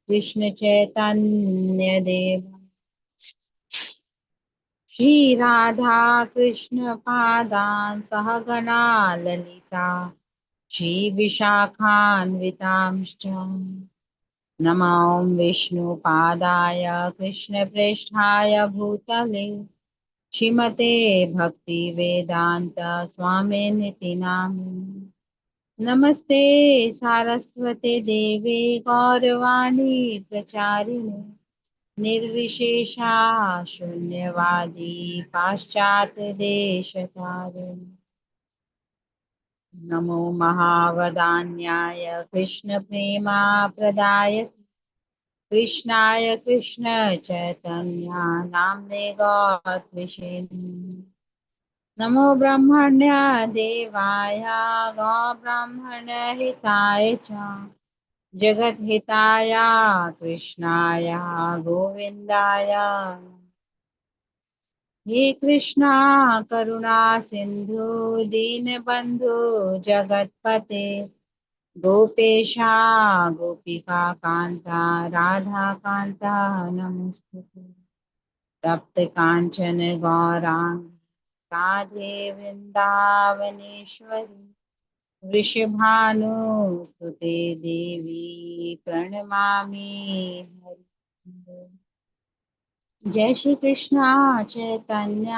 कृष्ण चैतन्य देव श्री राधा कृष्ण पादान सहगणा ललिता श्री विशाखान्वितांश्च नमो विष्णुपादाय कृष्णप्रेष्ठाय भूतले श्रीमते भक्ति वेदांत स्वामिनिति नामिने नमस्ते सारस्वते देवे गौरवाणी प्रचारिणे निर्विशेषा शून्यवादी पाश्चात्य देशतारिणे नमो महावदान्याय कृष्ण प्रेमा प्रदाय कृष्णाय कृष्ण चैतन्या नाम्ने गौत्विषे नमो ब्रह्मण्य देवाय गो ब्राह्मण हिताय च जगत हिताय कृष्णाय गोविंदाय हे कृष्णा करुणा सिंधु दीनबंधु जगतपते गोपेशा गोपिका कांता राधा कांता नमोस्तुते तप्त कांचन गौरांग राधे वृंदावनेश्वरी वृषभानुसुते देवी प्रणमामि हरि जय श्री कृष्णा चैतन्य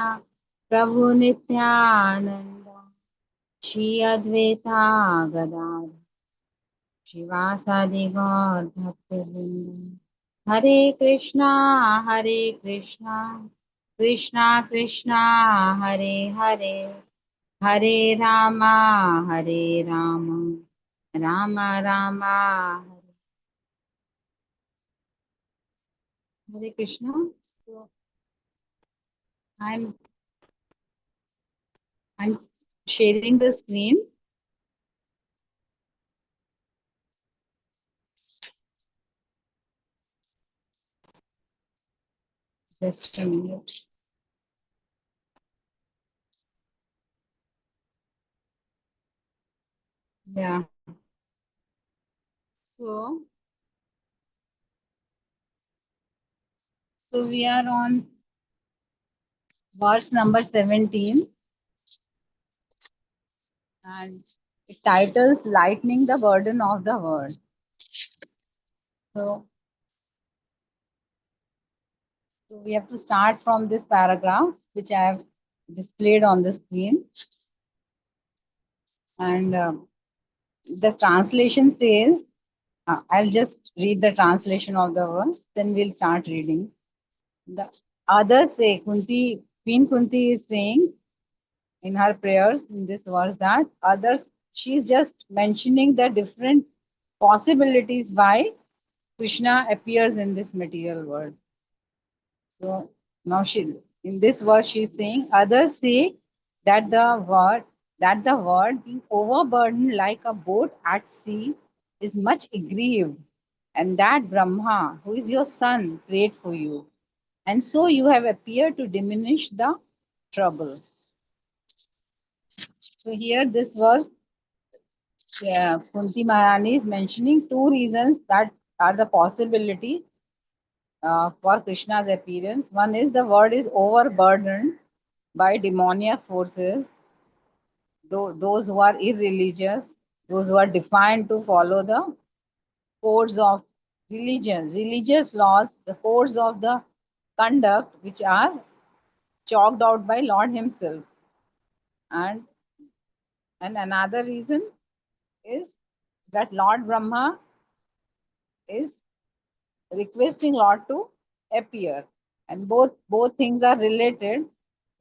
प्रभु नित्यानंद श्री अद्वैता गदाधर शिवासादि गौर भक्तवृंद हरे कृष्णा कृष्णा कृष्णा हरे हरे हरे रामा रामा रामा हरे Krishna so i'm I'm sharing the screen. Just a minute. Yeah. So, so we are on verse number 17, and it titles "Lightening the Burden of the World." So, so we have to start from this paragraph, which I have displayed on the screen, and the translation says, I'll just read the translation of the verse, then we'll start reading. The others say, Queen Kunti is saying in her prayers in this verse that others, she's just mentioning the different possibilities why Krishna appears in this material world. So now in this verse she's saying others say that the word being overburdened like a boat at sea is much aggrieved, and that Brahma, who is your son, prayed for you. And so you have appeared to diminish the trouble. So here this verse, Kunti Maharani is mentioning two reasons that are the possibility for Krishna's appearance. One is the world is overburdened by demoniac forces, those who are irreligious, those who are defiant to follow the codes of religious laws, the codes of the conduct which are chalked out by Lord Himself. And another reason is that Lord Brahma is requesting Lord to appear. And both things are related.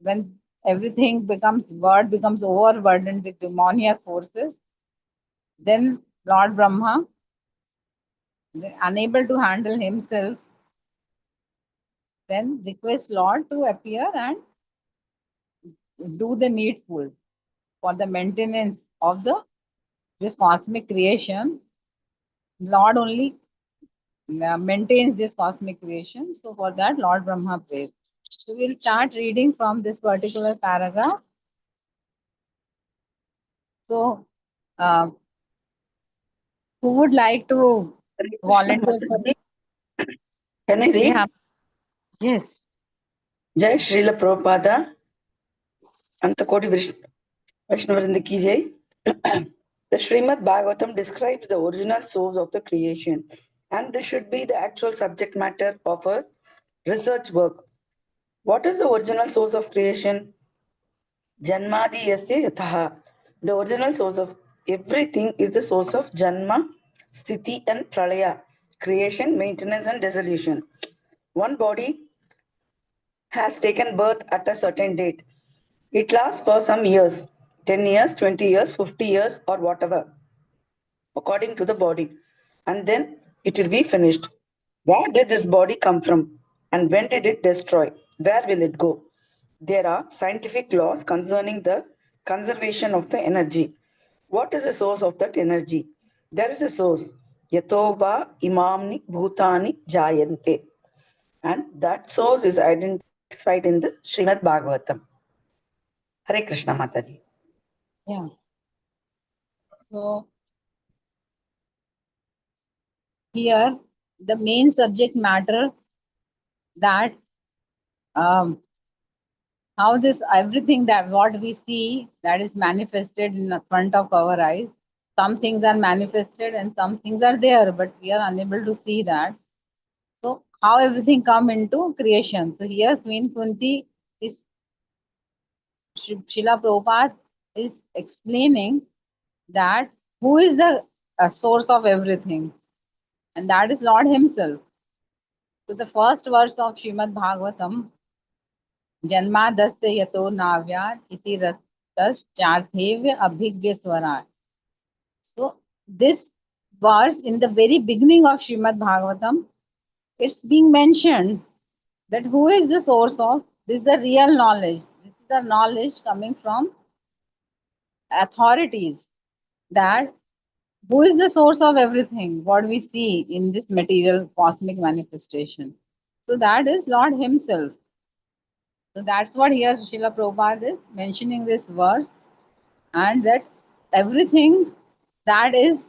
When everything becomes world becomes overburdened with demoniac forces, then Lord Brahma, unable to handle himself, then requests Lord to appear and do the needful for the maintenance of the this cosmic creation. Lord only maintains this cosmic creation. So for that, Lord Brahma prays. So we'll start reading from this particular paragraph. So, uh, who would like to Hare Krishna volunteer for Mataji. Can I Yeah. read? Yes. Jai Srila Prabhupada, Antakoti Vaishnavrinda ki Jai. The Srimad Bhagavatam describes the original source of the creation, and this should be the actual subject matter of a research work. What is the original source of creation? Janmadi yasya yatha. The original source of everything is the source of Janma, Sthiti, and Pralaya, creation, maintenance, and dissolution. One body has taken birth at a certain date. It lasts for some years, 10 years, 20 years, 50 years, or whatever, according to the body. And then it will be finished. Where did this body come from? And when did it destroy? Where will it go? There are scientific laws concerning the conservation of the energy. What is the source of that energy? There is a source. Yatova imamni bhutani jayante. And that source is identified in the Srimad Bhagavatam. Hare Krishna Mataji. Yeah. So here the main subject matter that um, how this everything that what we see that is manifested in the front of our eyes. Some things are manifested and some things are there, but we are unable to see that. So how everything come into creation. So here Queen Kunti is Srila Prabhupada is explaining that who is the source of everything, and that is Lord Himself. So the first verse of Srimad Bhagavatam, Janmadasya yato navyat iti ratas charthevya abhigya swara. So this verse in the very beginning of Srimad Bhagavatam, it's being mentioned that who is the source of this is the real knowledge. This is the knowledge coming from authorities that who is the source of everything what we see in this material cosmic manifestation. So that is Lord Himself. So that's what here Srila Prabhupada is mentioning this verse, and that everything that is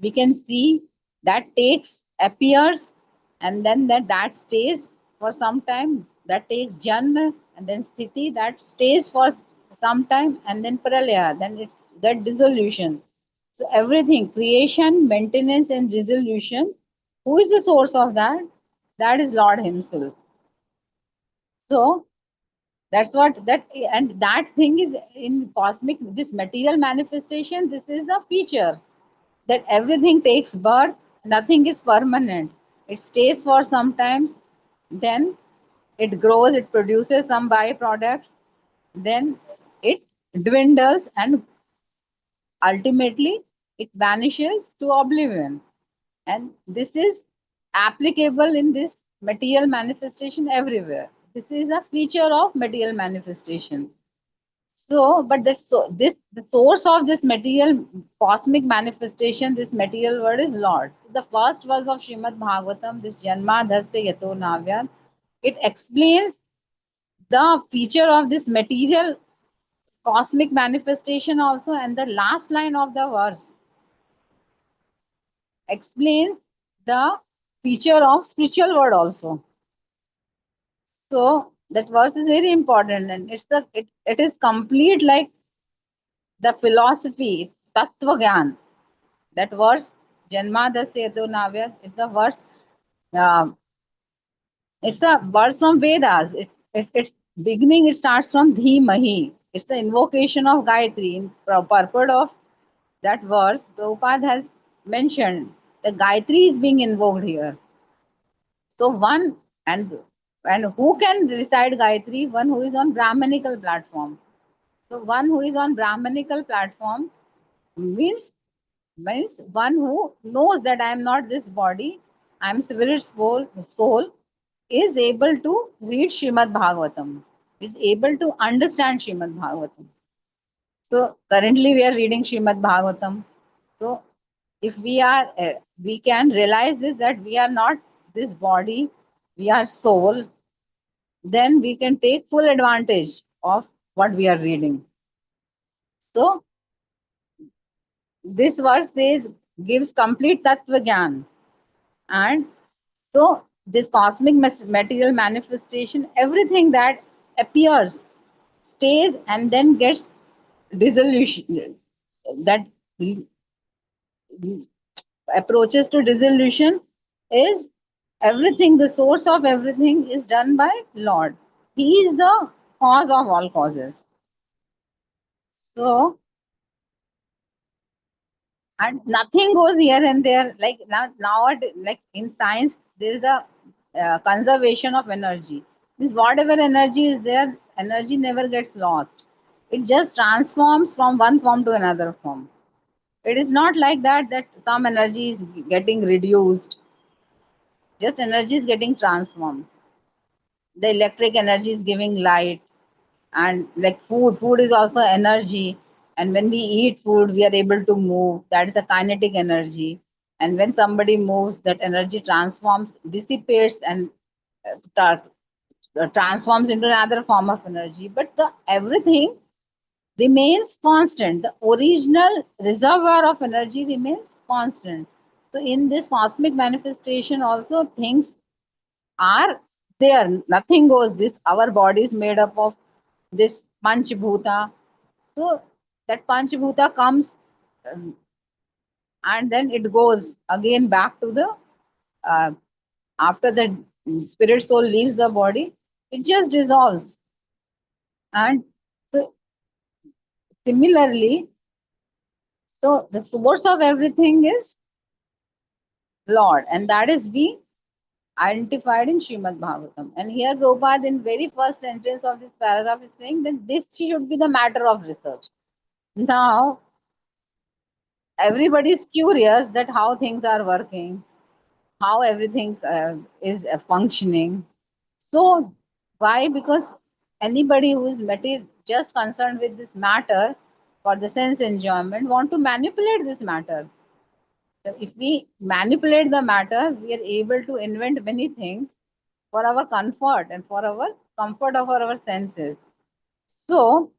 we can see that takes appears and then that stays for some time, that takes janma and then sthiti that stays for some time and then pralaya, then it's that dissolution. So everything creation, maintenance and dissolution, who is the source of that? That is Lord Himself. So that's what that, and that thing is in cosmic this material manifestation, this is a feature that everything takes birth, nothing is permanent. It stays for some times, then it grows, it produces some byproducts, then it dwindles, and ultimately it vanishes to oblivion. And this is applicable in this material manifestation everywhere. This is a feature of material manifestation. So, but this the source of this material cosmic manifestation, this material world is Lord. The first verse of Srimad Bhagavatam, this Janma Dhasya Yato Navya, it explains the feature of this material cosmic manifestation also, and the last line of the verse explains the feature of spiritual world also. So that verse is very important, and it is complete like the philosophy, tattva gyan. That verse, Janmadasya Navya, is the verse. Uh, it's a verse from Vedas. It's beginning. It starts from Dhimahi. It's the invocation of Gayatri. In purport of that verse, Prabhupada has mentioned the Gayatri is being invoked here. So one and who can recite Gayatri? One who is on Brahmanical platform. So one who is on Brahmanical platform means one who knows that I am not this body, I am spirit soul is able to read Srimad Bhagavatam, is able to understand Srimad Bhagavatam. So currently we are reading Srimad Bhagavatam. So if we can realize this that we are not this body, we are soul, then we can take full advantage of what we are reading. So this verse says gives complete tattva gyan. And so this cosmic material manifestation, everything that appears stays and then gets dissolution, that approaches to dissolution, is everything, the source of everything is done by Lord. He is the cause of all causes. So, and nothing goes here and there. Like now, like in science, there is a conservation of energy. Means whatever energy is there, energy never gets lost. It just transforms from one form to another form. It is not like that that some energy is getting reduced. Just energy is getting transformed. The electric energy is giving light, and like food is also energy. And when we eat food, we are able to move. That is the kinetic energy. And when somebody moves, that energy transforms, dissipates, and transforms into another form of energy. But the everything remains constant. The original reservoir of energy remains constant. So in this cosmic manifestation also, things are there. Nothing goes. This our body is made up of this panch bhuta. So that panch bhuta comes, um, and then it goes again back to the uh, after the spirit soul leaves the body, it just dissolves. And so similarly, so the source of everything is Lord, and that is being identified in Srimad Bhagavatam. And here Prabhupada in very first sentence of this paragraph is saying that this should be the matter of research. Now everybody is curious that how things are working, how everything is functioning. So why? Because anybody who is just concerned with this matter for the sense enjoyment want to manipulate this matter. So if we manipulate the matter, we are able to invent many things for our comfort and for our comfort of our senses. So,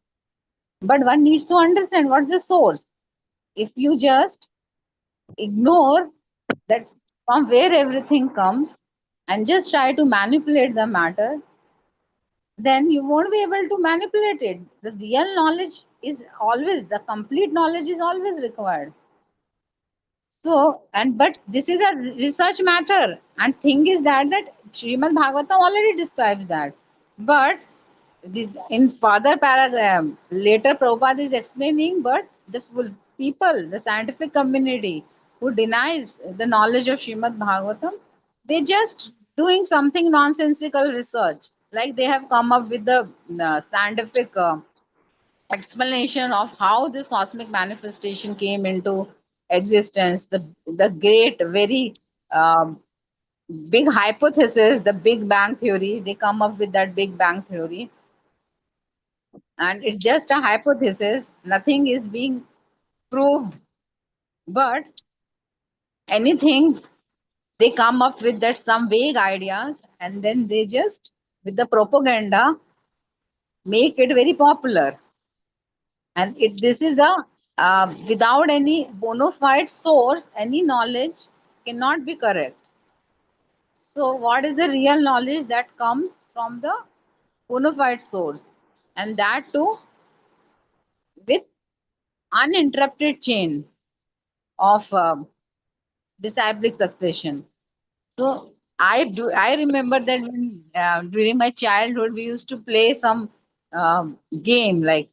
but one needs to understand what's the source. If you just ignore that from where everything comes and just try to manipulate the matter, then you won't be able to manipulate it. The real knowledge is always, the complete knowledge is always required. So, and but this is a research matter, and thing is that Srimad Bhagavatam already describes that. But this, in further paragraph, later Prabhupada is explaining, but the people, the scientific community who denies the knowledge of Srimad Bhagavatam, they just doing something nonsensical research. Like they have come up with the scientific explanation of how this cosmic manifestation came into existence, the great, very um, big hypothesis, the Big Bang theory. They come up with that Big Bang theory, and it's just a hypothesis. Nothing is being proved, but anything they come up with that some vague ideas, and then they just with the propaganda make it very popular. And it this is a without any bona fide source, any knowledge cannot be correct. So what is the real knowledge that comes from the bona fide source, and that too with uninterrupted chain of disciplic succession. So I remember that when during my childhood we used to play some game, like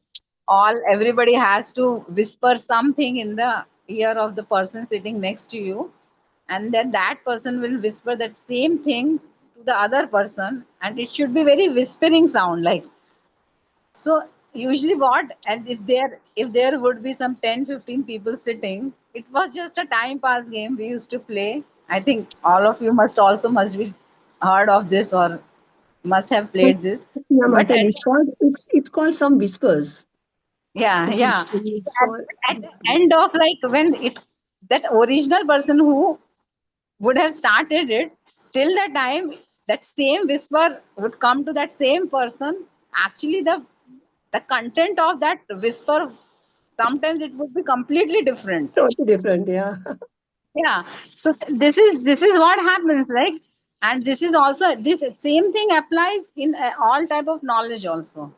all everybody has to whisper something in the ear of the person sitting next to you, and then that person will whisper that same thing to the other person, and it should be very whispering sound, like. So usually what, and if there would be some 10, 15 people sitting, it was just a time pass game we used to play. I think all of you must be heard of this or must have But played this. yeah, But Mataji, it's called some whispers. yeah, yeah. It's So called at the end of, like, when it that original person who would have started it, till the time that same whisper would come to that same person, actually the content of that whisper, sometimes it would be completely different. totally different. Yeah. Yeah. So this is what happens, like, and this is also this same thing applies in all type of knowledge also.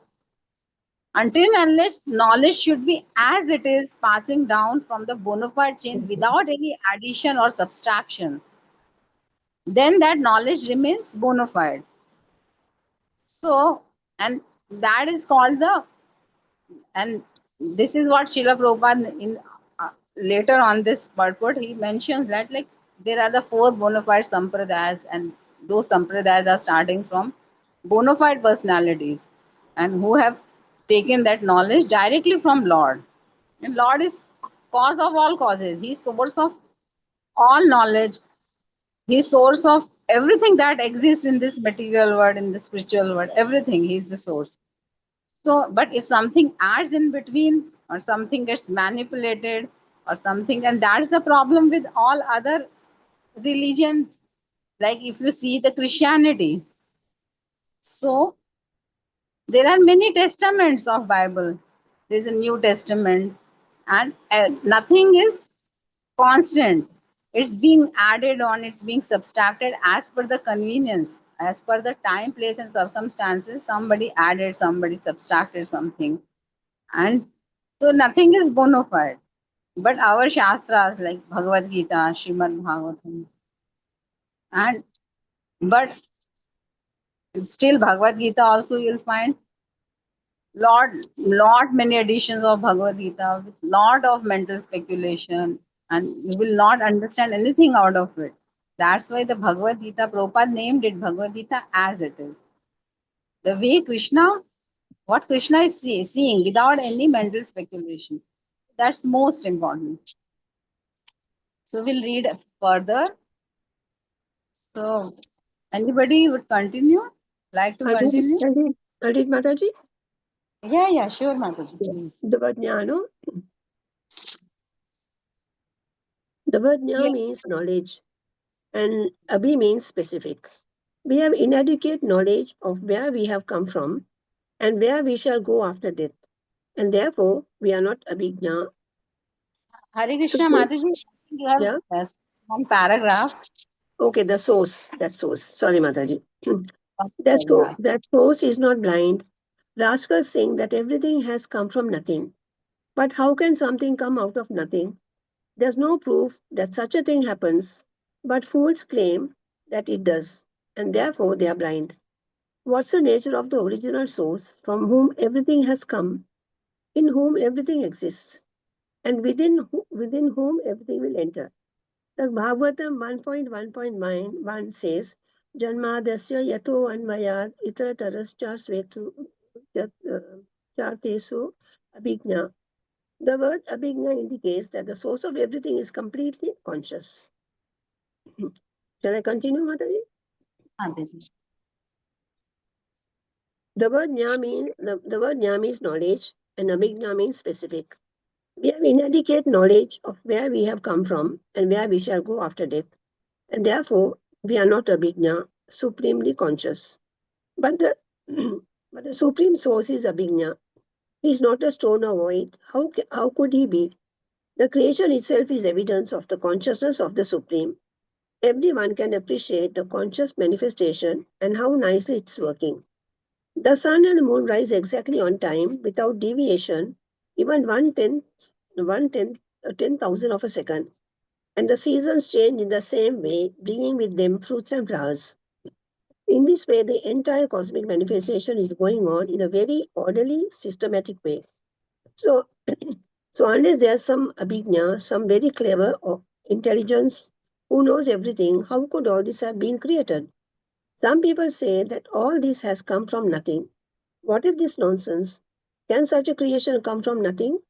Until and unless knowledge should be as it is, passing down from the bona fide chain without any addition or subtraction, then that knowledge remains bona fide. So, and that is called the, and this is what Srila Prabhupada in later on this purport he mentions that, like, there are the four bona fide sampradayas, and those sampradayas are starting from bona fide personalities, and who have taken that knowledge directly from Lord. And Lord is cause of all causes. He's source of all knowledge. He's source of everything that exists in this material world, in the spiritual world, everything. He's the source. So, but if something adds in between, or something gets manipulated, or something, and that's the problem with all other religions. Like if you see the Christianity, so there are many testaments of Bible. There's a New Testament, and nothing is constant. It's being added on, it's being subtracted as per the convenience, as per the time, place, and circumstances. Somebody added, somebody subtracted something, and so nothing is bona fide. But our shastras like Bhagavad Gita, Srimad Bhagavatam, and but still Bhagavad Gita also you'll find lot many editions of Bhagavad Gita with lot of mental speculation, and you will not understand anything out of it. That's why the Bhagavad Gita, Prabhupada named it Bhagavad Gita as it is. The way Krishna, what Krishna is seeing without any mental speculation. That's most important. So we'll read further. So anybody would continue? Like to continue? I did Mataji. Yeah, yeah, sure, Mataji, Yeah. please. The word Yeah. jnana means knowledge, and abhi means specific. We have inadequate knowledge of where we have come from and where we shall go after death, and therefore we are not abhijna. Hare So, Krishna, Mataji, you have yeah, one paragraph. okay, the source, that source. Sorry, Mataji. Yeah. That source is not blind. Rascals think that everything has come from nothing. But how can something come out of nothing? There's no proof that such a thing happens, but fools claim that it does, and therefore they are blind. What's the nature of the original source from whom everything has come, in whom everything exists, and within whom everything will enter? The Bhagavatam 1.1.1 says, Janmadasya yato anvayad itarataras chartesu abhijna. The word abhijna indicates that the source of everything is completely conscious. Shall I continue, Mataji? Mataji. The word jna means knowledge, and abhijna means specific. We have inadequate knowledge of where we have come from and where we shall go after death, and therefore we are not abhijna, supremely conscious. But the but the supreme source is abhijna. He is not a stone or void. How could he be? The creation itself is evidence of the consciousness of the supreme. Everyone can appreciate the conscious manifestation and how nicely it's working. The sun and the moon rise exactly on time without deviation, even 10,000 of a second. And the seasons change in the same way, bringing with them fruits and flowers. In this way, the entire cosmic manifestation is going on in a very orderly, systematic way. So, so unless there's some abhijna, some very clever or intelligence who knows everything, how could all this have been created? Some people say that all this has come from nothing. What is this nonsense? Can such a creation come from nothing?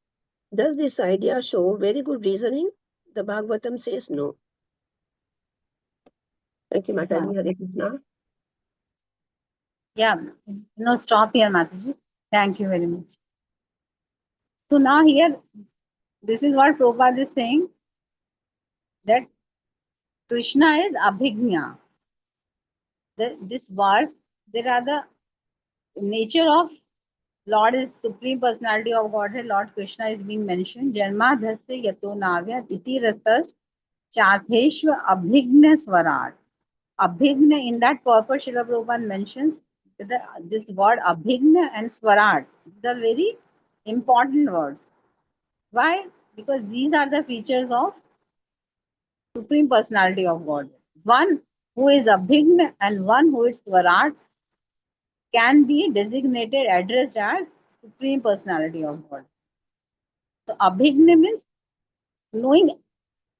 Does this idea show very good reasoning? The Bhagavatam says no. Thank you, Yeah. Mataji. Hare Krishna. Yeah. No, stop here, Mataji. Thank you very much. So now here, this is what Prabhupada is saying, that Krishna is Abhignya. This verse, there are the nature of Lord is Supreme Personality of Godhead. Lord Krishna is being mentioned. Janma dhasya yato navya iti ratas Chatheshwa Abhigna Swarat. Abhigna, in that purpose, Srila Prabhupada mentions this word Abhigna and Swarat. These are very important words. Why? Because these are the features of Supreme Personality of God. One who is Abhigna and one who is Swarat can be designated, addressed as Supreme Personality of God. So Abhigna means knowing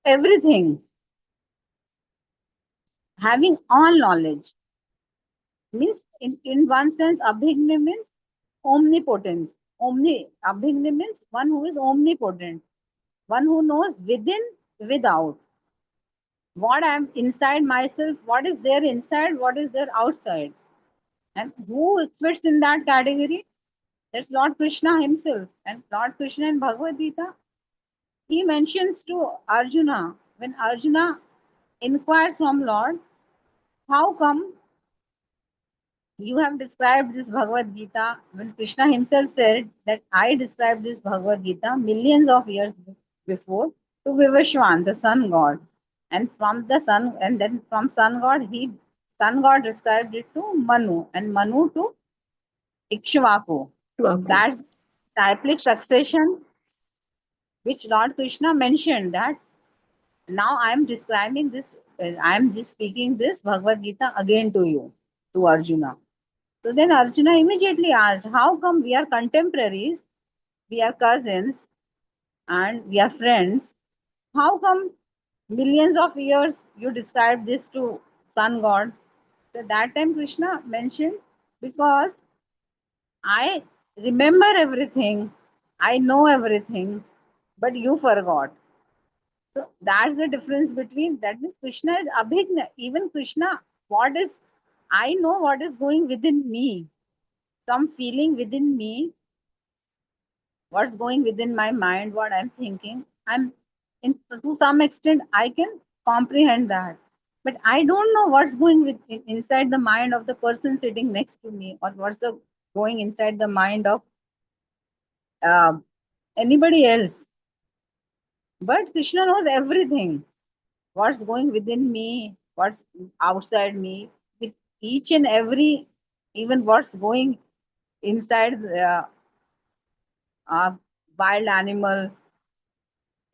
everything, having all knowledge. Means in one sense, Abhigna means omnipotence. Abhigna means one who is omnipotent, one who knows within, without. What I am inside myself, what is there inside, what is there outside. And who fits in that category? That's Lord Krishna himself. And Lord Krishna in Bhagavad Gita, he mentions to Arjuna, when Arjuna inquires from Lord, how come you have described this Bhagavad Gita, when Krishna himself said that I described this Bhagavad Gita millions of years before to Vivashwan, the sun god. And from the sun, and then from sun god described it to Manu, and Manu to Ikshvaku. Vaku. That's cyclic succession which Lord Krishna mentioned, that now I am describing this, I am just speaking this Bhagavad Gita again to you, to Arjuna. So then Arjuna immediately asked, how come we are contemporaries, we are cousins, and we are friends? How come millions of years you described this to sun god? So that time Krishna mentioned, because I remember everything, I know everything, but you forgot. So that's the difference between, that means Krishna is abhigna. Even Krishna, what is, I know what is going within me, some feeling within me, what's going within my mind, what I'm thinking. I'm in, to some extent I can comprehend that. But I don't know what's going inside the mind of the person sitting next to me, or what's the going inside the mind of uh, anybody else. But Krishna knows everything. What's going within me, what's outside me, with each and every, even what's going inside a wild animal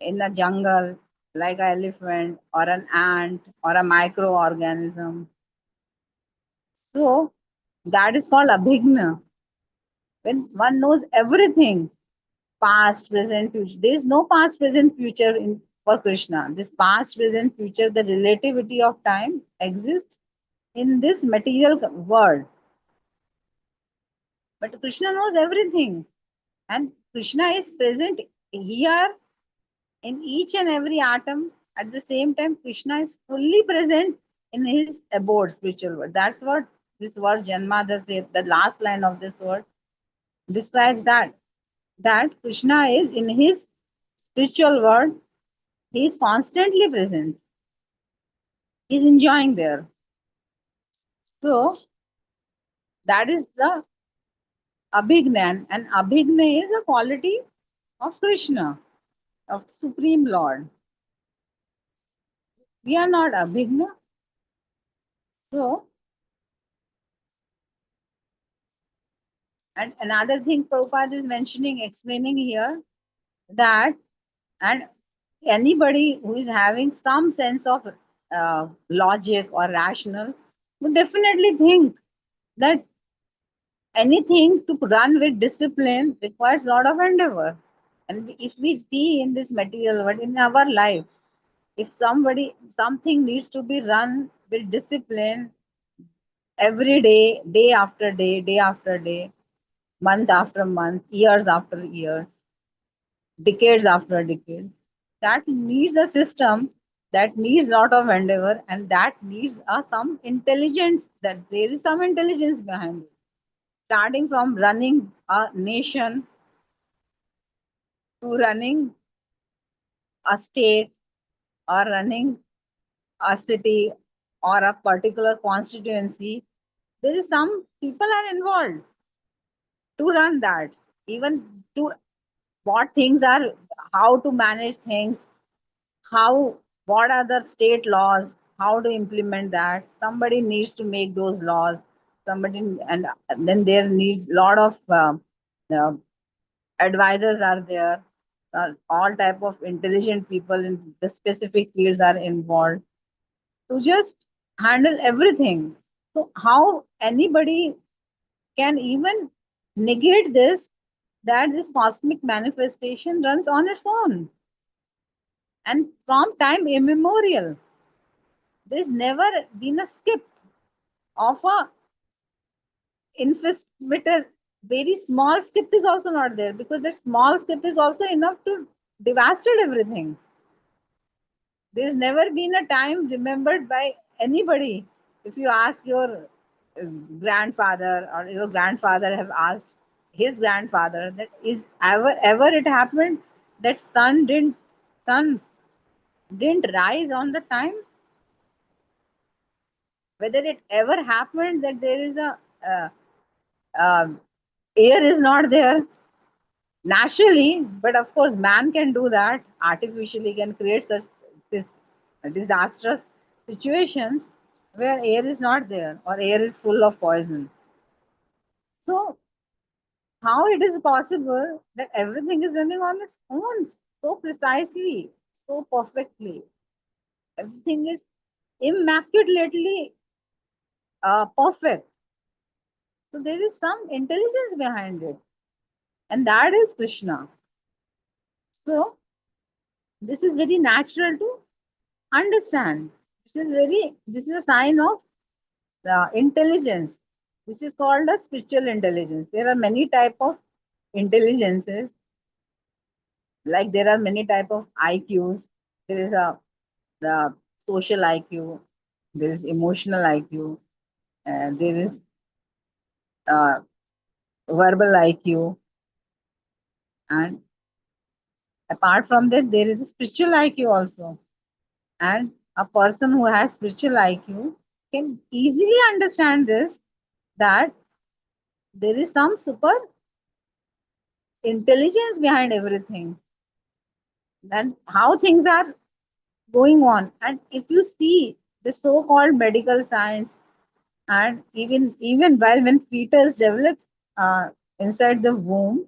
in a jungle, like an elephant or an ant or a microorganism. So that is called abhigna. When one knows everything, past, present, future. There is no past, present, future in for Krishna. This past, present, future, the relativity of time exists in this material world. But Krishna knows everything. And Krishna is present here in each and every atom. At the same time, Krishna is fully present in his abode, spiritual world. That's what this word Janma, the last line of this word, describes that. That Krishna is in his spiritual world, he is constantly present. He is enjoying there. So that is the Abhignan. And Abhigna is a quality of Krishna, of Supreme Lord. We are not Abhigna. So, and another thing Prabhupada is mentioning, explaining here, that, and anybody who is having some sense of logic or rational would definitely think that anything to run with discipline requires a lot of endeavor. And if we see in this material world, in our life, if something needs to be run with discipline every day, day after day, month after month, years after years, decades after decades, that needs a system, that needs a lot of endeavor, and that needs some intelligence, that there is some intelligence behind it. Starting from running a nation to running a state, or running a city, or a particular constituency, there is some people are involved to run that, even to what things are, how to manage things, how what are the state laws, how to implement that. Somebody needs to make those laws. Somebody, and then there needs a lot of uh, advisors are there. All type of intelligent people in the specific fields are involved to just handle everything. So how anybody can even negate this, that this cosmic manifestation runs on its own, and from time immemorial there's never been a skip of a infest. Very small skip is also not there, because that small skip is also enough to devastate everything. There's never been a time remembered by anybody. If you ask your grandfather, or your grandfather have asked his grandfather, that is ever it happened that sun didn't rise on the time, whether it ever happened that there is a uh, uh, air is not there naturally. But of course man can do that artificially, can create such this disastrous situations where air is not there or air is full of poison. So how it is possible that everything is running on its own so precisely, so perfectly? Everything is immaculately perfect. So there is some intelligence behind it, and that is Krishna. So this is very natural to understand. This is a sign of intelligence. This is called a spiritual intelligence. There are many type of intelligences, like there are many type of IQs. There is a the social IQ, there is emotional IQ, there is uh, verbal IQ, and apart from that, there is a spiritual IQ also. And a person who has spiritual IQ can easily understand this, that there is some super intelligence behind everything, and how things are going on. And if you see the so-called medical science, and even while when fetus develops inside the womb,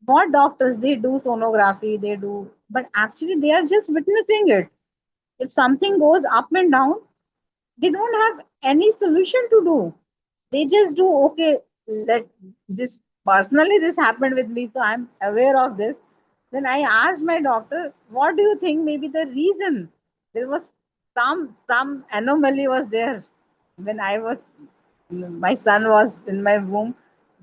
what doctors, they do sonography, they do, but actually they are just witnessing it. If something goes up and down, they don't have any solution to do. They just do, okay, let this, personally this happened with me, so I'm aware of this. Then I asked my doctor, what do you think may be the reason? There was some anomaly was there when I was, my son was in my womb.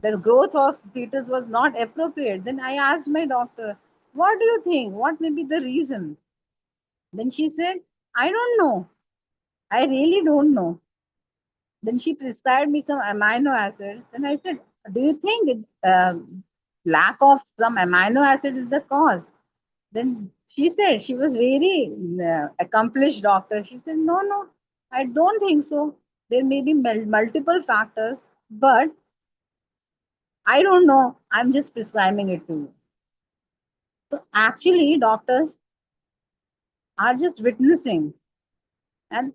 The growth of fetus was not appropriate. Then I asked my doctor, what do you think, what may be the reason? Then she said, I don't know, I really don't know. Then she prescribed me some amino acids. Then I said, do you think lack of some amino acid is the cause? Then she said, she was very accomplished doctor. She said, no, no, I don't think so. There may be multiple factors, but I don't know. I'm just prescribing it to you. So actually, doctors are just witnessing, and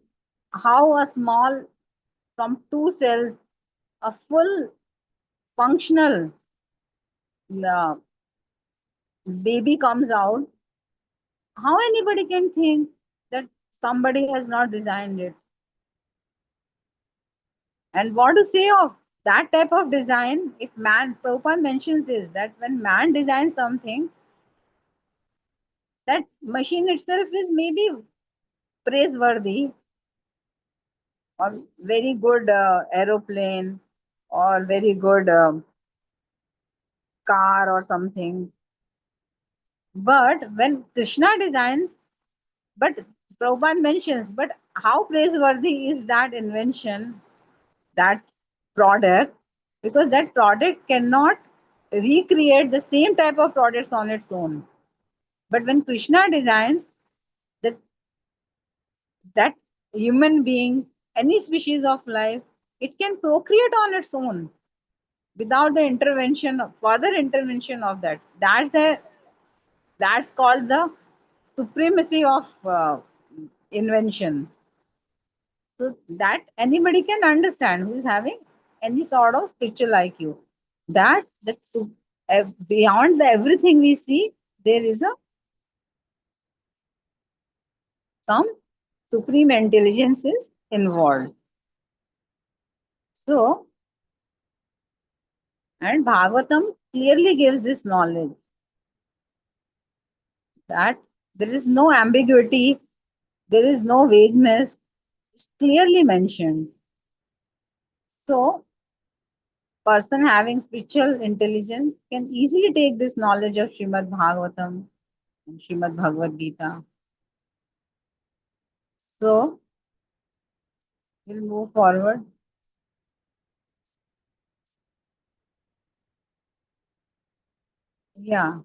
how a small, from two cells, a full functional uh, baby comes out. How anybody can think that somebody has not designed it? And what to say of that type of design? If man, Prabhupada mentions this, that when man designs something, that machine itself is maybe praiseworthy, or very good aeroplane, or very good car or something. But when Krishna designs, but Prabhupada mentions, but how praiseworthy is that invention, that product? Because that product cannot recreate the same type of products on its own. But when Krishna designs, that that human being, any species of life, it can procreate on its own without the intervention, further intervention of that. That's called the supremacy of invention. So that anybody can understand who is having any sort of spiritual IQ. Beyond the everything we see, there is a some supreme intelligence is involved. So, and Bhagavatam clearly gives this knowledge that there is no ambiguity, there is no vagueness. It's clearly mentioned. So, person having spiritual intelligence can easily take this knowledge of Srimad Bhagavatam and Srimad Bhagavad Gita. So, we'll move forward. Yeah,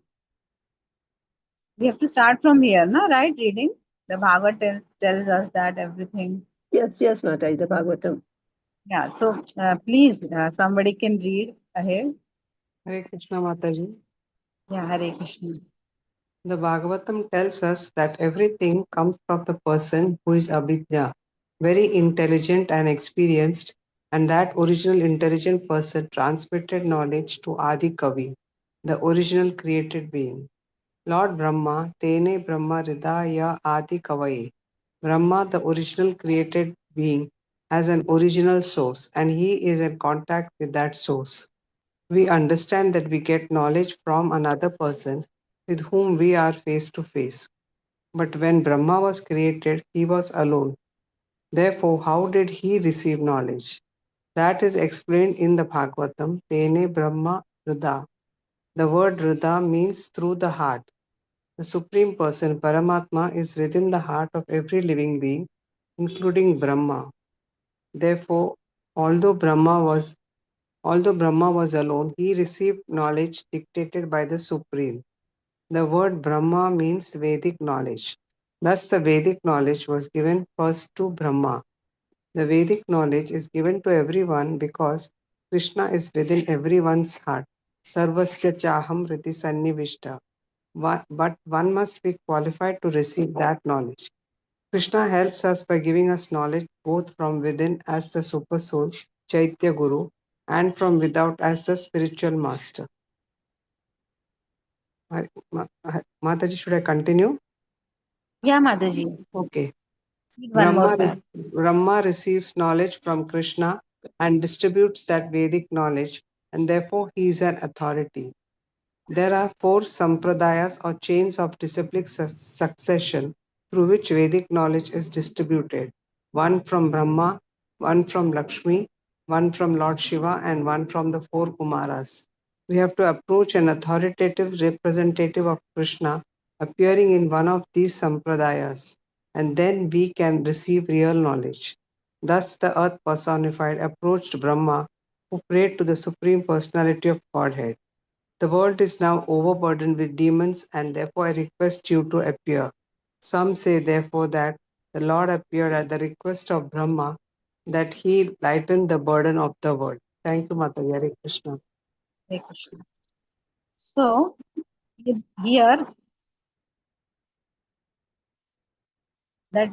we have to start from here, no? Right? Reading the Bhagavad tells us that everything. Yes, Mataji, the Bhagavatam. Yeah, so please, somebody can read ahead. Hare Krishna Mataji. Yeah, Hare Krishna. The Bhagavatam tells us that everything comes from the person who is Abhijna, very intelligent and experienced, and that original intelligent person transmitted knowledge to Adi Kavi, the original created being. Lord Brahma, Tene Brahma Hridaya Adi Kavaye. Brahma, the original created being, has an original source, and he is in contact with that source. We understand that we get knowledge from another person with whom we are face to face. But when Brahma was created, he was alone. Therefore, how did he receive knowledge? That is explained in the Bhagavatam, Tene Brahma Hrida. The word Hrida means through the heart. The Supreme Person, Paramatma, is within the heart of every living being, including Brahma. Therefore, although Brahma was Although Brahma was alone, he received knowledge dictated by the Supreme. The word Brahma means Vedic knowledge. Thus, the Vedic knowledge was given first to Brahma. The Vedic knowledge is given to everyone because Krishna is within everyone's heart. Sarvasya chaham riti sannivishta. But one must be qualified to receive that knowledge. Krishna helps us by giving us knowledge both from within as the Supersoul, Chaitya Guru, and from without as the spiritual master. Mataji, should I continue? Yeah, Mataji. Okay. Read one more Brahma, paragraph. Brahma receives knowledge from Krishna and distributes that Vedic knowledge, and therefore he is an authority. There are four sampradayas or chains of disciplic succession through which Vedic knowledge is distributed. One from Brahma, one from Lakshmi, one from Lord Shiva, and one from the four Kumaras. We have to approach an authoritative representative of Krishna appearing in one of these sampradayas, and then we can receive real knowledge. Thus, the earth personified approached Brahma, who prayed to the Supreme Personality of Godhead. The world is now overburdened with demons, and therefore I request you to appear. Some say, therefore, that the Lord appeared at the request of Brahma, that he lightened the burden of the world. Thank you, Mataji. Hare Krishna. Hare Krishna. So, here that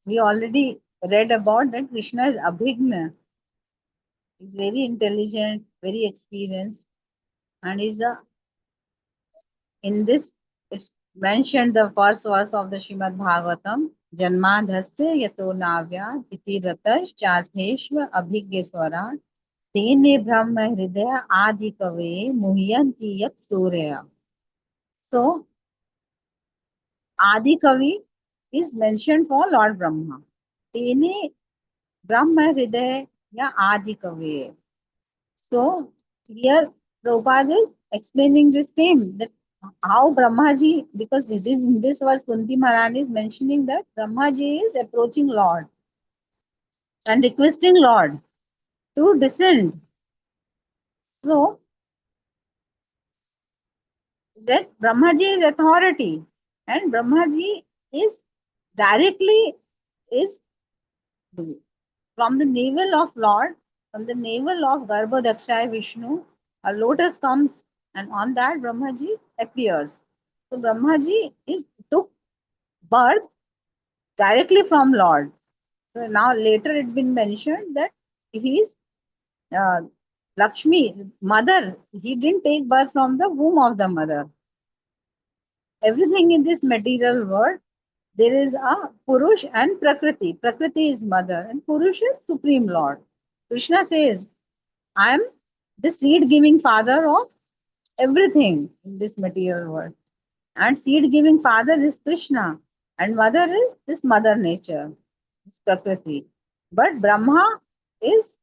we already read about that Krishna is Abhigna, is very intelligent, very experienced, and is a in this it's mentioned the first verse of the Srimad Bhagavatam, Janmadhasya yato navya iti ratash chartheshva abhigyaswara tene brahma hridaya adi kave muhyanti yat surya. So Adi Kavi is mentioned for Lord Brahma. Tene Brahma Hridaya ya Adi Kavi. So here Prabhupada is explaining the same that how Brahmaji, because in this verse Kunti Maharani is mentioning that Brahmaji is approaching Lord and requesting Lord to descend. So that Brahmaji is authority and Brahmaji is directly is from the navel of Lord, from the navel of Garbhodakshaya Vishnu, a lotus comes and on that Brahmaji appears. So Brahmaji took birth directly from Lord. So now later it's been mentioned that he's uh, Lakshmi, mother. He didn't take birth from the womb of the mother. Everything in this material world, there is a Purush and Prakriti. Prakriti is mother and Purush is Supreme Lord. Krishna says, I am the seed giving father of everything in this material world. And seed giving father is Krishna. And mother is this mother nature, this Prakriti. But Brahma is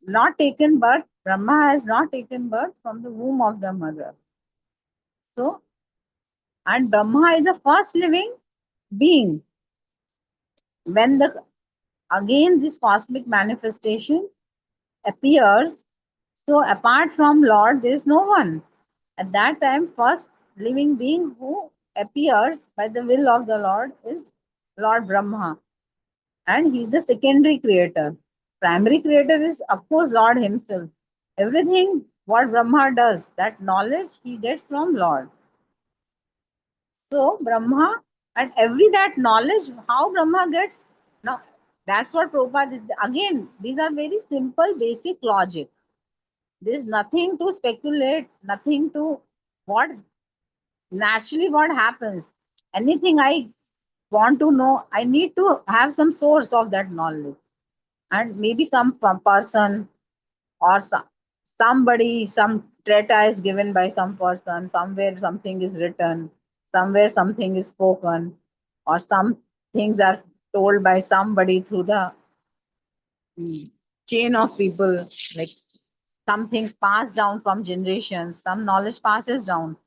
not taken birth. Brahma has not taken birth from the womb of the mother. So, and Brahma is the first living being. When the again this cosmic manifestation appears, so apart from Lord, there is no one. At that time, first living being who appears by the will of the Lord is Lord Brahma, and he is the secondary creator. Primary creator is, of course, Lord Himself. Everything what Brahma does, that knowledge he gets from Lord. So Brahma and every that knowledge, how Brahma gets now, that's what Prabhupada did. Again, these are very simple, basic logic. There's nothing to speculate, nothing to what naturally what happens. Anything I want to know, I need to have some source of that knowledge. And maybe some person or somebody, some treatise given by some person, somewhere something is written, somewhere something is spoken, or some things are told by somebody through the chain of people, like some things pass down from generations, some knowledge passes down.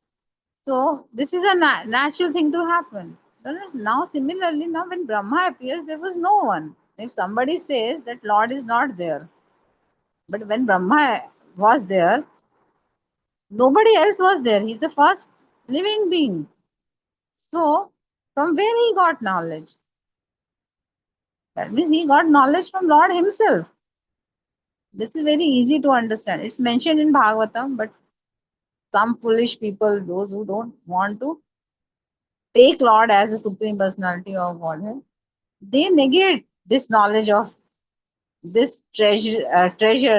So this is a natural thing to happen. Now similarly, now when Brahma appears, there was no one. If somebody says that Lord is not there, but when Brahma was there, nobody else was there. He's the first living being. So from where he got knowledge? That means he got knowledge from Lord himself. This is very easy to understand. It's mentioned in Bhagavatam, but some foolish people, those who don't want to take Lord as a supreme personality of Godhead, they negate this knowledge of this treasure,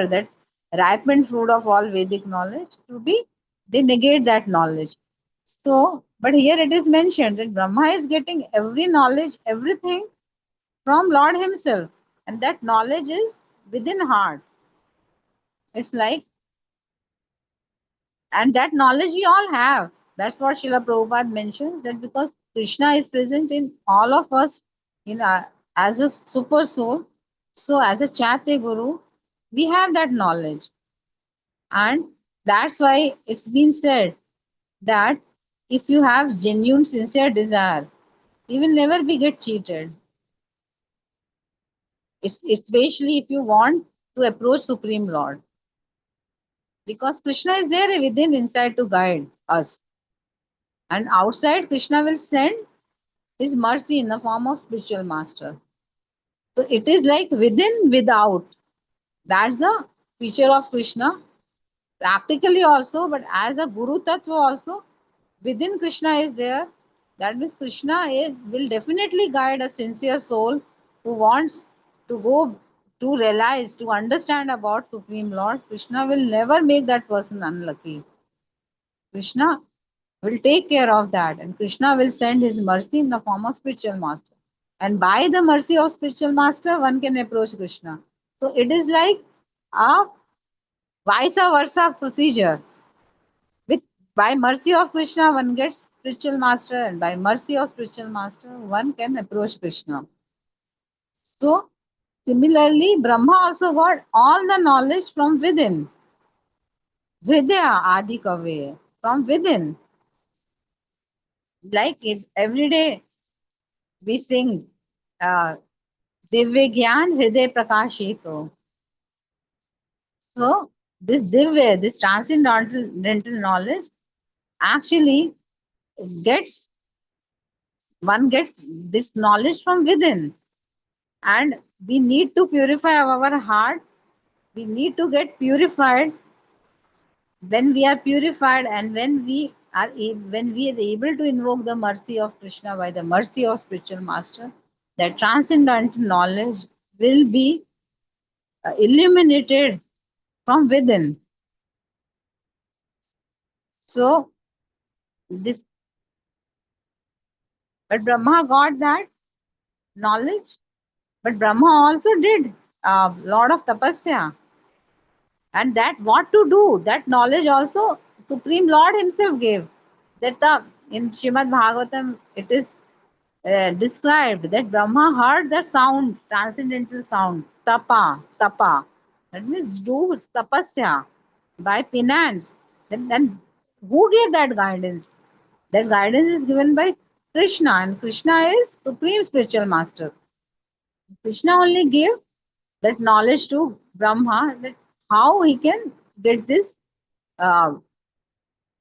that ripened fruit of all Vedic knowledge to be, they negate that knowledge. So, but here it is mentioned that Brahma is getting every knowledge, everything from Lord Himself, and that knowledge is within heart. It's like, and that knowledge we all have. That's what Srila Prabhupada mentions, that because Krishna is present in all of us in as a super soul, so as a Chate Guru, we have that knowledge. And that's why it's been said that if you have genuine, sincere desire, you will never be get cheated. It's especially if you want to approach Supreme Lord. Because Krishna is there within inside to guide us. And outside, Krishna will send His mercy in the form of spiritual master. So it is like within, without. That's the feature of Krishna. Practically also, but as a Guru Tattva also, within Krishna is there. That means Krishna will definitely guide a sincere soul who wants to go to realize, to understand about Supreme Lord. Krishna will never make that person unlucky. Krishna will take care of that, and Krishna will send his mercy in the form of spiritual master. And by the mercy of spiritual master, one can approach Krishna. So it is like a vice versa procedure. With by mercy of Krishna, one gets spiritual master, and by mercy of spiritual master, one can approach Krishna. So similarly, Brahma also got all the knowledge from within. Hridaya Adi Kave, from within. Like if every day we sing Divya Gyan Hriday Prakashito. So this Divya, this transcendental knowledge actually gets, one gets this knowledge from within. And we need to purify our heart. We need to get purified. When we are purified and when we when we are able to invoke the mercy of Krishna by the mercy of spiritual master, that transcendental knowledge will be illuminated from within. So this, but Brahma got that knowledge, but Brahma also did a lot of tapasya, and that what to do, that knowledge also Supreme Lord Himself gave. That the in Srimad Bhagavatam it is described that Brahma heard the sound, transcendental sound, tapa, tapa. That means do tapasya by penance. Then who gave that guidance? That guidance is given by Krishna, and Krishna is supreme spiritual master. Krishna only gave that knowledge to Brahma, that how he can get this uh,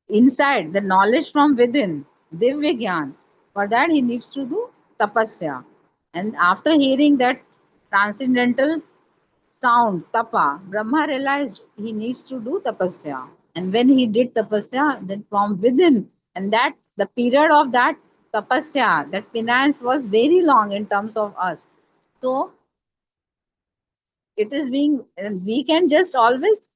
inside, the knowledge from within, Divya Gyan. For that, he needs to do tapasya. And after hearing that transcendental sound, tapa, Brahma realized he needs to do tapasya. And when he did tapasya, then from within, and that the period of that tapasya, that penance was very long in terms of us. So it is being, and we can just always,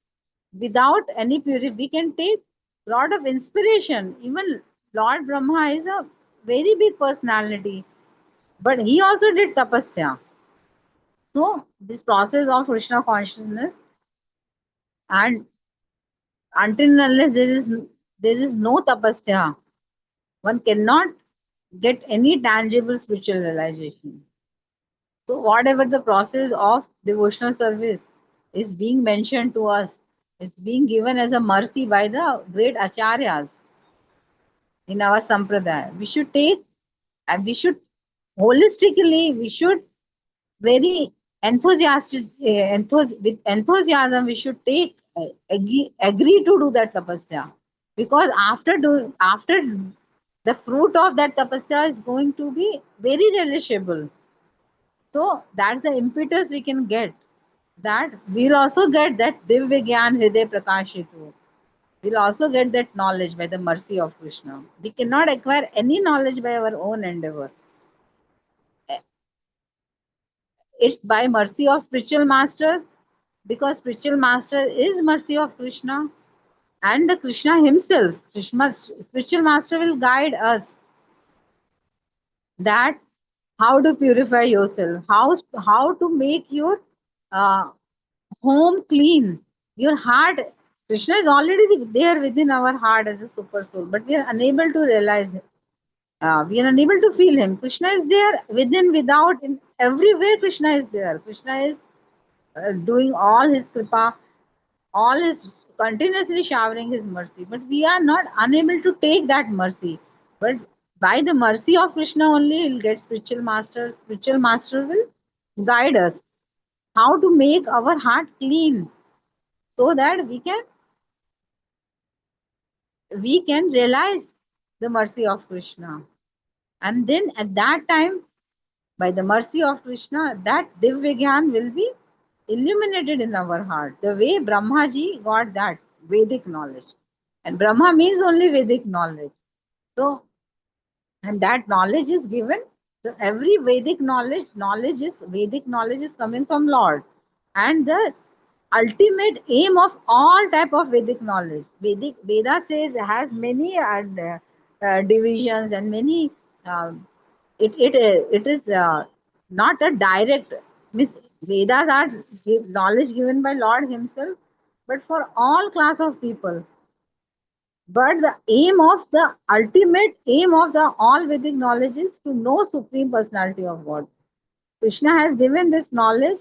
without any purity, we can take lot of inspiration. Even Lord Brahma is a very big personality, but he also did tapasya. So this process of Krishna consciousness, and until and unless there is no tapasya, one cannot get any tangible spiritual realization. So whatever the process of devotional service is being mentioned to us, is being given as a mercy by the great acharyas in our sampradaya. We should take, and we should holistically, we should very enthusiastic, with enthusiasm, we should take, agree to do that tapasya, because after the fruit of that tapasya is going to be very relishable. So that's the impetus we can get. That we'll also get that Divya Gyan Hriday Prakashitu. We'll also get that knowledge by the mercy of Krishna. We cannot acquire any knowledge by our own endeavor. It's by mercy of spiritual master, because spiritual master is mercy of Krishna, and the Krishna himself, Krishna, spiritual master will guide us that how to purify yourself, how to make your uh, home clean, your heart. Krishna is already there within our heart as a super soul, but we are unable to realize him. We are unable to feel him. Krishna is there within, without, in everywhere. Krishna is there. Krishna is doing all his kripa, all his continuously showering his mercy, but we are not unable to take that mercy. But by the mercy of Krishna only, we'll get spiritual master. Spiritual master will guide us how to make our heart clean, so that we can realize the mercy of Krishna. And then at that time, by the mercy of Krishna, that Divya Gyan will be illuminated in our heart. The way Brahma ji got that Vedic knowledge. And Brahma means only Vedic knowledge. So, and that knowledge is given. So every Vedic knowledge is coming from Lord. And the ultimate aim of all type of Vedic knowledge, Veda says, has many divisions and many. It is not a direct. Vedas are knowledge given by Lord Himself, but for all class of people. But the ultimate aim of the all Vedic knowledge is to know Supreme Personality of God. Krishna has given this knowledge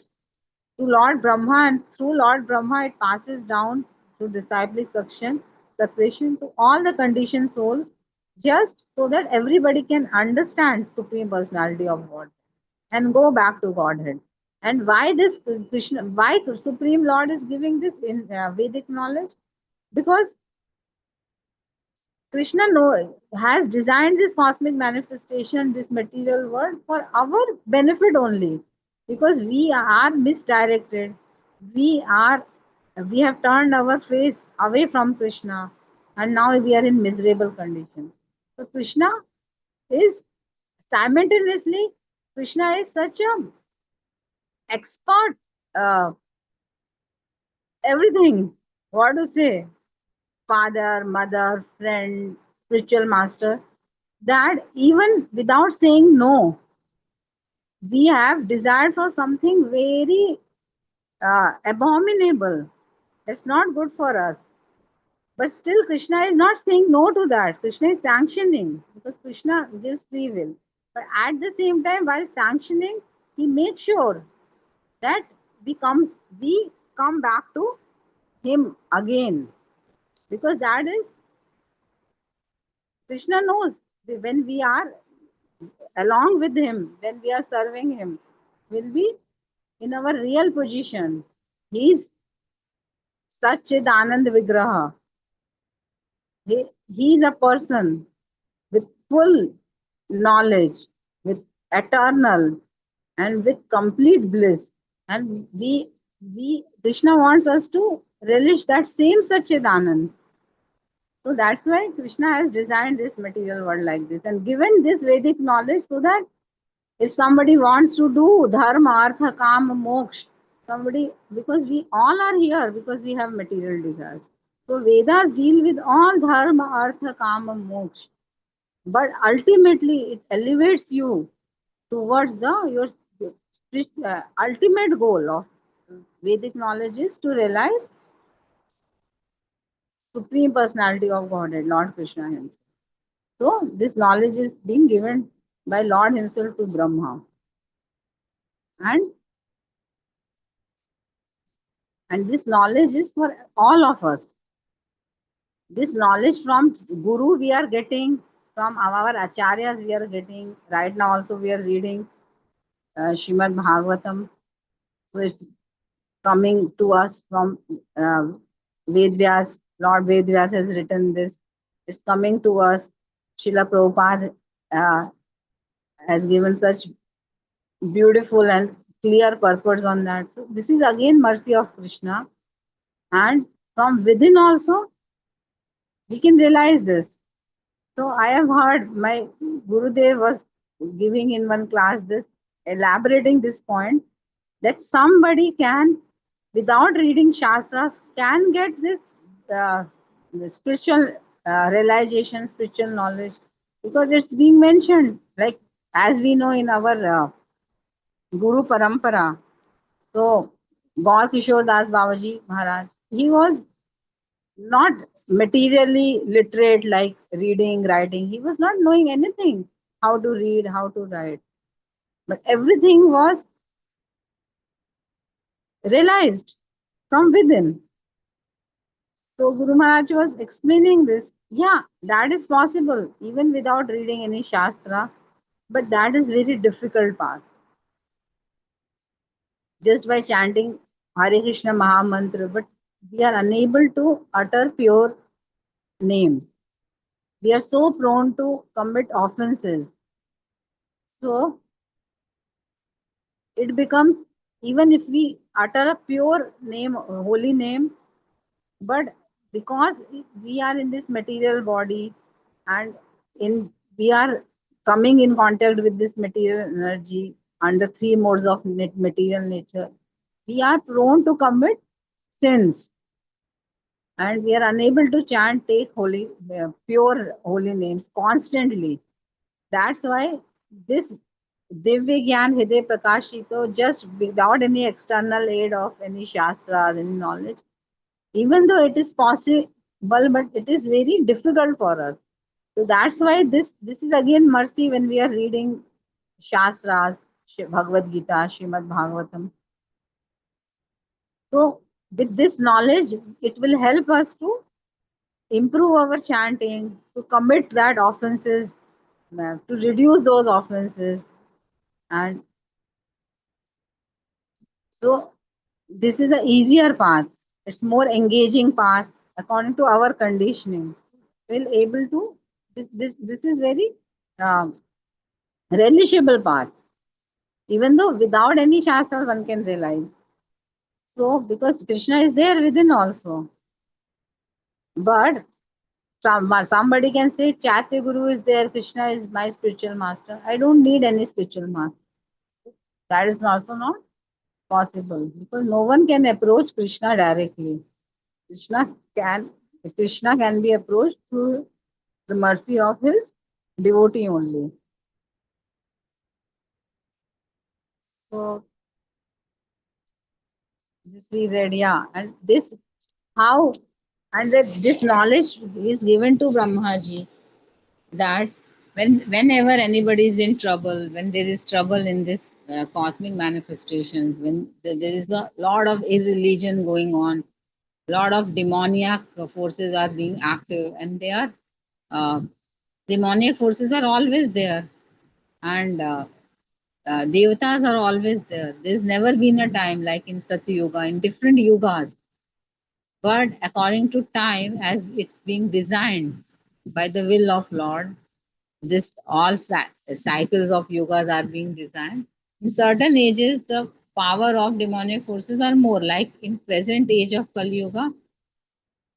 to Lord Brahma, and through Lord Brahma it passes down to disciplic succession to all the conditioned souls, just so that everybody can understand Supreme Personality of God and go back to Godhead. And why this Krishna, why Supreme Lord is giving this in Vedic knowledge? Because Krishna has designed this cosmic manifestation, this material world, for our benefit only. Because we are misdirected, we are we have turned our face away from Krishna, and now we are in miserable condition. So Krishna is simultaneously, Krishna is such a expert, uh, everything. What to say? Father, mother, friend, spiritual master. That even without saying no, we have desired for something very abominable. That's not good for us. But still, Krishna is not saying no to that. Krishna is sanctioning because Krishna gives free will. But at the same time, while sanctioning, he makes sure that we come back to him again, because that is, Krishna knows when we are along with him, when we are serving him, will be in our real position. He is Satchidanand Vigraha. He is a person with full knowledge, with eternal and with complete bliss. And we Krishna wants us to relish that same Satchidanand. So that's why Krishna has designed this material world like this and given this Vedic knowledge, so that if somebody wants to do dharma, artha, kama, moksha, somebody, because we all are here because we have material desires. So Vedas deal with all dharma, artha, kama, moksha. But ultimately, it elevates you towards your ultimate goal of Vedic knowledge is to realize Supreme Personality of Godhead, Lord Krishna Himself. So this knowledge is being given by Lord Himself to Brahma, and this knowledge is for all of us. This knowledge from Guru we are getting, from our acharyas we are getting. Right now also we are reading Srimad Bhagavatam. So it's coming to us from Ved Vyas. Lord Ved Vyas has written this. It's coming to us. Srila Prabhupada uh, has given such beautiful and clear purpose on that. So this is again mercy of Krishna. And from within also, we can realize this. So I have heard my Gurudev was giving in one class this, elaborating this point, that somebody can, without reading Shastras, can get this uh, spiritual realization, spiritual knowledge, because it's being mentioned, like as we know in our Guru Parampara. So, Gaur Kishore Das Babaji Maharaj, he was not materially literate like reading, writing. He was not knowing anything, how to read, how to write. But everything was realized from within. So Guru Maharaj was explaining this. Yeah, that is possible even without reading any Shastra, but that is very difficult path. Just by chanting Hare Krishna Maha Mantra, but we are unable to utter pure name. We are so prone to commit offenses. So it becomes, even if we utter a pure name, holy name, but because we are in this material body, and in we are coming in contact with this material energy under three modes of material nature, we are prone to commit sins, and we are unable to chant, take holy, pure holy names constantly. That's why this Divya Gyan Hriday Prakashito, just without any external aid of any Shastra, any knowledge, even though it is possible, but it is very difficult for us. So that's why this is again mercy when we are reading Shastras, Bhagavad Gita, Srimad Bhagavatam. So with this knowledge, it will help us to improve our chanting, to commit that offenses, to reduce those offenses. And so this is an easier path. It's more engaging path according to our conditionings. We'll able to, this is very um, relishable path. Even though without any shastras one can realize. So because Krishna is there within also. But Somebody can say Chaitya Guru is there, Krishna is my spiritual master. I don't need any spiritual master. That is also not possible because no one can approach Krishna directly. Krishna can Krishna can be approached through the mercy of his devotee only. So this we read, yeah, and this how and that this knowledge is given to Brahmaji that whenever anybody is in trouble, when there is trouble in this cosmic manifestations, when there is a lot of irreligion going on, lot of demoniac forces are being active, and they are uh, demoniac forces are always there, and devatas are always there. There's never been a time like in Satya Yuga, in different yugas, but according to time, as it's being designed by the will of Lord, this all cycles of yugas are being designed. In certain ages, the power of demonic forces are more. Like in present age of Kali Yuga,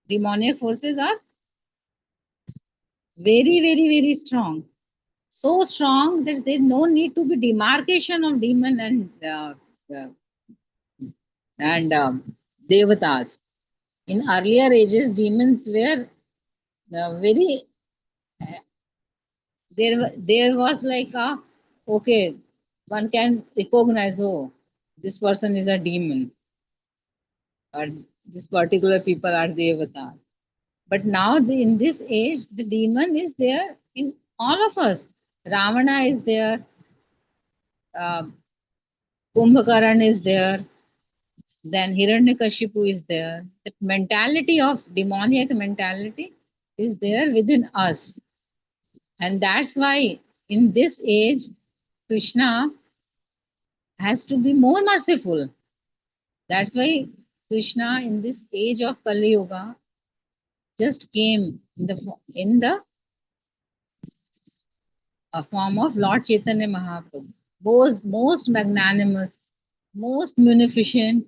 demonic forces are very, very, very strong. So strong that there's no need to be demarcation of demon uh, and devatas. In earlier ages, demons were very. There was like a okay, one can recognize, oh, this person is a demon or this particular people are devatas. But now in this age, the demon is there in all of us. Ravana is there, uh, Kumbhakaran is there, then Hiranyakashipu is there. The mentality of demoniac mentality is there within us. And that's why in this age, Krishna has to be more merciful. That's why Krishna in this age of Kali Yuga just came in the form of Lord Chaitanya Mahaprabhu, most magnanimous, most munificent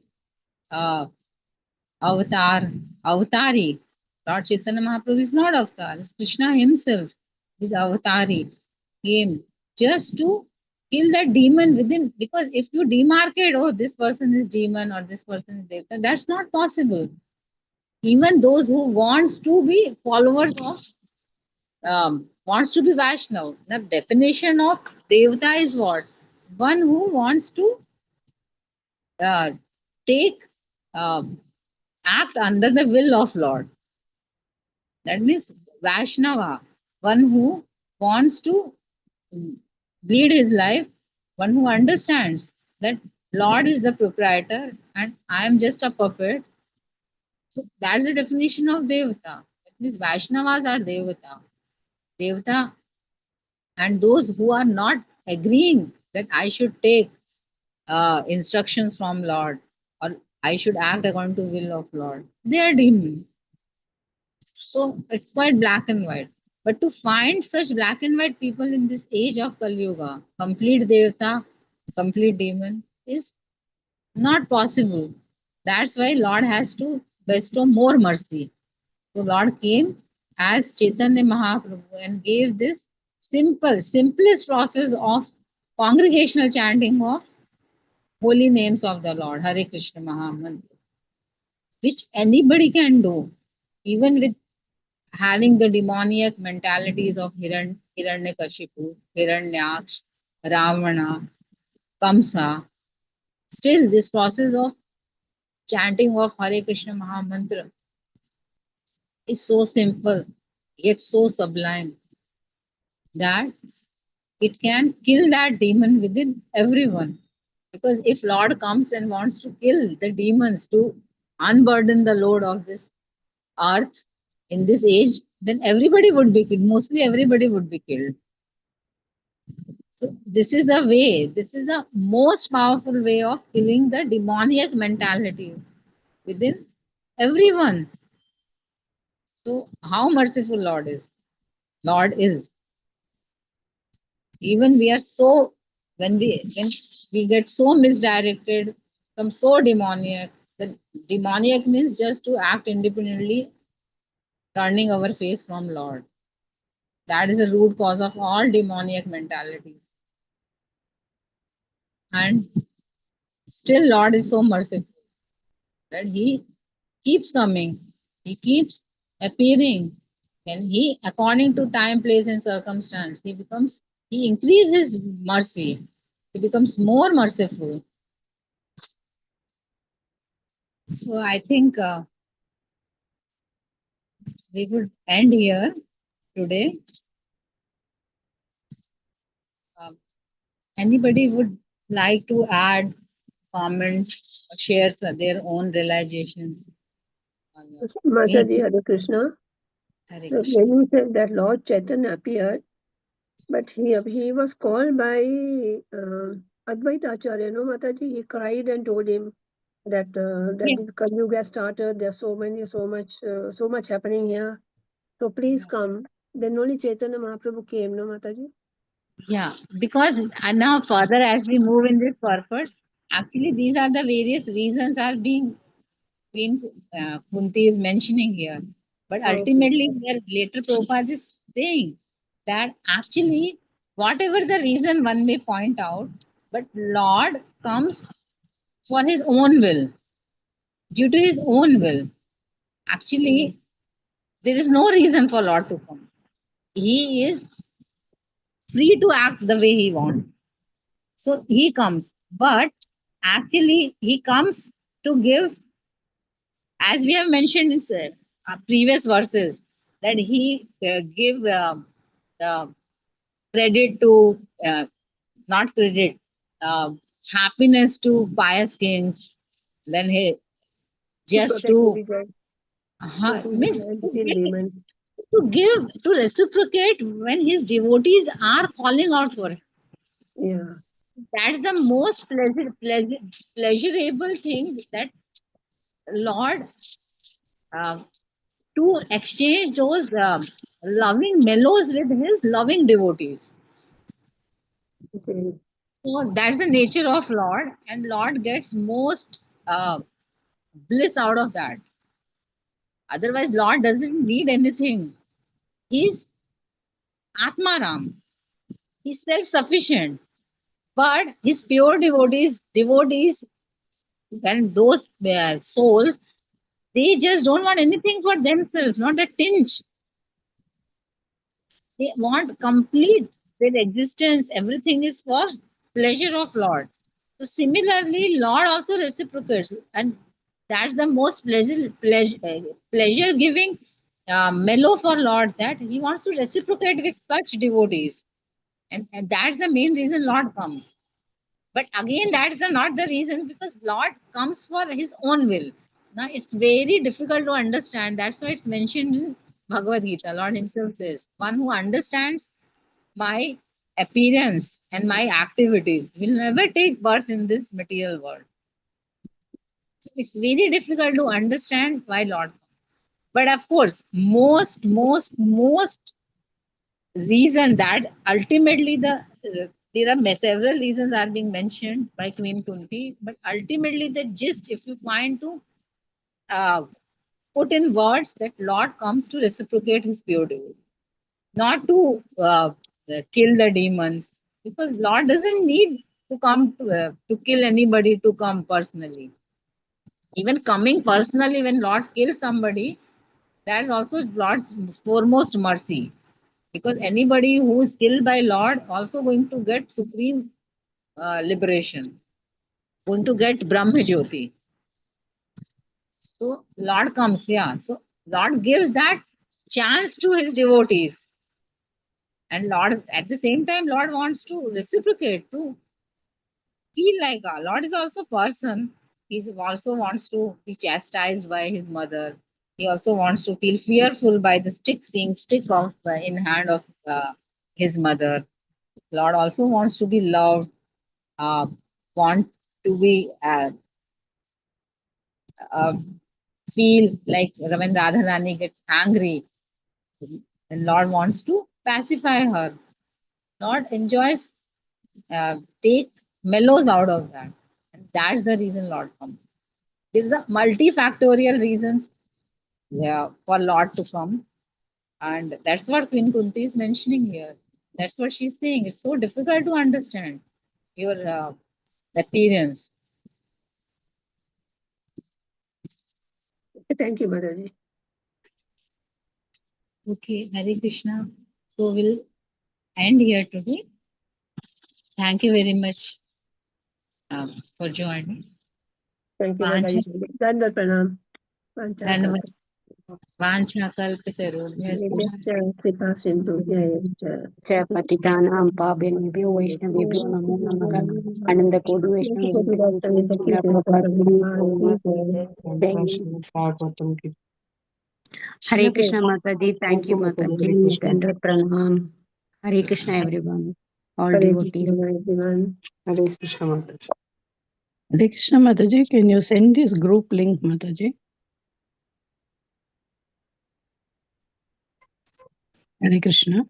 uh, avatari. Lord Chaitanya Mahaprabhu is not avatar, it's Krishna himself, is avatari, came just to kill that demon within. Because if you demarcate, oh, this person is demon or this person is devata, that's not possible. Even those who wants to be followers of wants to be Vaishnav. The definition of Devata is what? One who wants to uh, take, act under the will of Lord. That means Vaishnava, one who wants to lead his life, one who understands that Lord is the proprietor and I am just a puppet. So that's the definition of Devata. That means Vaishnavas are Devata. Devata, and those who are not agreeing that I should take instructions from Lord or I should act according to will of Lord, they are demons. So it's quite black and white. But to find such black and white people in this age of Kali Yuga, complete Devata, complete demon, is not possible. That's why Lord has to bestow more mercy. So Lord came as Chaitanya Mahaprabhu and gave this simplest process of congregational chanting of holy names of the Lord, Hare Krishna Mahamantra, which anybody can do, even with having the demoniac mentalities of Hiranyakashipu, Hiranyaksh, Ravana, Kamsa. Still, this process of chanting of Hare Krishna Mahamantra is so simple yet so sublime that it can kill that demon within everyone. Because if Lord comes and wants to kill the demons to unburden the load of this earth in this age, then everybody would be killed. Mostly everybody would be killed. So this is the way, this is the most powerful way of killing the demoniac mentality within everyone. So how merciful Lord is. Lord is. Even we are so when we get so misdirected, become so demoniac. The demoniac means just to act independently turning our face from Lord. That is the root cause of all demoniac mentalities. And still, Lord is so merciful that He keeps coming, He keeps appearing, and He, according to time, place, and circumstance, He increases His mercy. He becomes more merciful. So I think we would end here today. Uh, Anybody would like to add, comment, or share their own realizations on Mataji Hare Krishna. Hare So Krishna. when you said that Lord Chaitanya appeared, but he was called by Advaita Acharya, no Mataji? He cried and told him that Yeah, the Kali Yuga has started. There's so much happening here. So please come. Then only Chaitanya Mahaprabhu came, no Mataji? yeah, because now further as we move in this purpose, actually these are the various reasons are being Kunti is mentioning here. But Okay. ultimately, here later Prabhupada is saying that actually, whatever the reason one may point out, but Lord comes for his own will, due to his own will. Actually, there is no reason for Lord to come. He is free to act the way he wants. So he comes. But actually, he comes to give, as we have mentioned in previous verses, that he give the credit to, not credit, uh, happiness to pious kings. Then he To just protect to religion. means Till demons. to give, to reciprocate when his devotees are calling out for him. Yeah. That's the most pleasurable thing, that Lord, uh, to exchange those loving mellows with his loving devotees. Okay. So that's the nature of Lord, and Lord gets most bliss out of that. Otherwise, Lord doesn't need anything. He's Atmaram. He's self-sufficient. But his pure devotees, and those souls, they just don't want anything for themselves, not a tinge. They want complete their existence. Everything is for pleasure of Lord. So similarly, Lord also reciprocates, and that's the most pleasure giving mellow for Lord, that He wants to reciprocate with such devotees, and that's the main reason Lord comes. But again, that's not the reason, because Lord comes for His own will. Now it's very difficult to understand. That's why it's mentioned in Bhagavad Gita. Lord Himself says, "One who understands my appearance and my activities will never take birth in this material world." So it's very difficult to understand why Lord comes. But of course, most reason that ultimately there are several reasons are being mentioned by Queen Kunti, but ultimately the gist, if you find to uh, put in words, that Lord comes to reciprocate his pure devotee, not to kill the demons, because Lord doesn't need to come to kill anybody to come personally. Even coming personally when Lord kills somebody, that's also Lord's foremost mercy, because anybody who is killed by Lord also going to get supreme liberation, going to get Brahma Jyoti. So Lord comes, yeah. So Lord gives that chance to his devotees, and Lord at the same time Lord wants to reciprocate, to feel like Lord is also person. He also wants to be chastised by his mother. He also wants to feel fearful by the seeing stick of in hand of his mother. Lord also wants to be loved, uh, want to be uh, feel like when Radharani gets angry, and Lord wants to pacify her. Lord enjoys, take mellows out of that, and that's the reason Lord comes. There is a multifactorial reasons, yeah, for lot to come. And that's what Queen Kunti is mentioning here. That's what she's saying. It's so difficult to understand your appearance. Thank you, Mataji. Okay, Hare Krishna. So we'll end here today. Thank you very much for joining. Thank you, Vancha, Mataji. Dandavat pranam. Vancha Dhanavad, kalpa. Vancha Kalpitarubhyascha. Kripa sindhu jayascha. पतितानां पावनेभ्यो वैष्णवेभ्यो नमो नमः आनंद कोटि Thank you Vaishnav for the doctor. Thank you for the Shantara Srimad Bhagavatam ki Hare Krishna माता ji Thank thank you, you माता Mataji. Hare ji Krishna. दंडवत प्रणाम Hare Krishna everyone all Hare devotees Krishna, everyone. Hare Krishna Mataji. Hare Krishna Mataji, can you send this group link, Mataji? Hare Krishna.